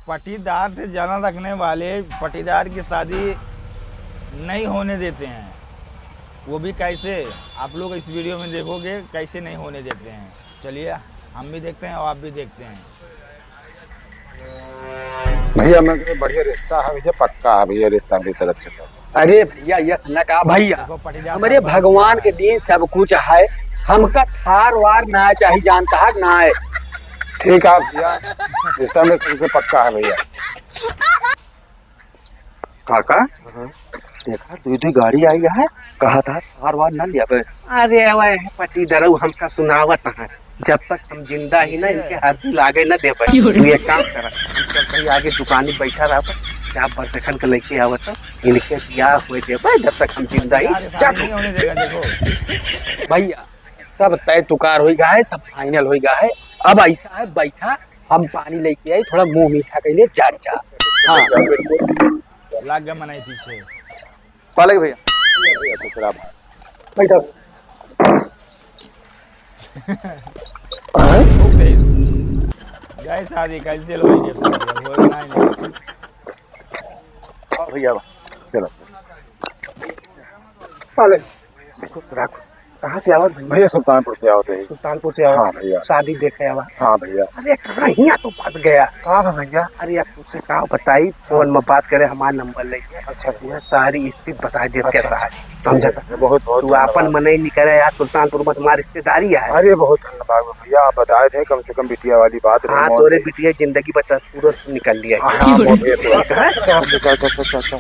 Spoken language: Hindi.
पटीदार से जलन रखने वाले पटीदार की शादी नहीं होने देते हैं। वो भी कैसे, आप लोग इस वीडियो में देखोगे कैसे नहीं होने देते हैं। चलिए हम भी देखते हैं और आप भी देखते हैं। भैया मैं बढ़िया रिश्ता है भैया, पक्का है भैया रिश्ता मेरी तरफ से। अरे भैया यस न का भैया, देखो पटीदार हमारे साहब भगवान के दिन सब कुछ है, हमका थार वार ना चाहिए, जानता है ना है। ठीक है भैया, रिश्ता मेरे तरफ से पक्का है भैया। काका देखा दू गाड़ी आई है, कहा था थार वार न लिया। अरे वह पटीदार हमका सुनावत है, जब तक हम जिंदा ही ना इनके हाथ लागे न दे पाए। तू एक काम कर, हम कहीं आगे दुकान बैठा रहा क्या बर्तन के लेके आवत इनके ब्याह हुए दे जब तक हम जिंदा ही नहीं होने देगा। देखो भैया सब तय तुकार हो गया है, सब फाइनल हो गया है। अब ऐसा है बैठा, हम पानी लेके आई, थोड़ा मुंह मीठा कर लिए जा। हाँ लाग गया मनाई पीछे पालक भैया दूसरा बैठा। गए शादी कैंसिल हो गई, शादी हो गई नहीं। भैया चलो पालक कहाँ से आवत भैया, सुल्तानपुर से आओ थे। सुल्तानपुर से आवत। हाँ भैया, शादी देखे आवा। हाँ भैया। अरे कहाँ यहाँ तो फंस गया। कहाँ भैया? अरे यार तुझसे कहा बताई, फोन में बात करे, हमारा नंबर लेके। अच्छा यह सारी स्थिति बता दे कैसा है, समझा। बहुत बहुत तू अपन मन नहीं करे यार, सुल्तानपुर में तुम्हारी रिश्तेदारी है। अरे बहुत धन्यवाद भैया, आप बताए थे कम से कम बिटिया वाली बात। हाँ तोरे बिटिया जिंदगी बता पूरा निकल लिया। हाँ, अच्छा अच्छा अच्छा अच्छा।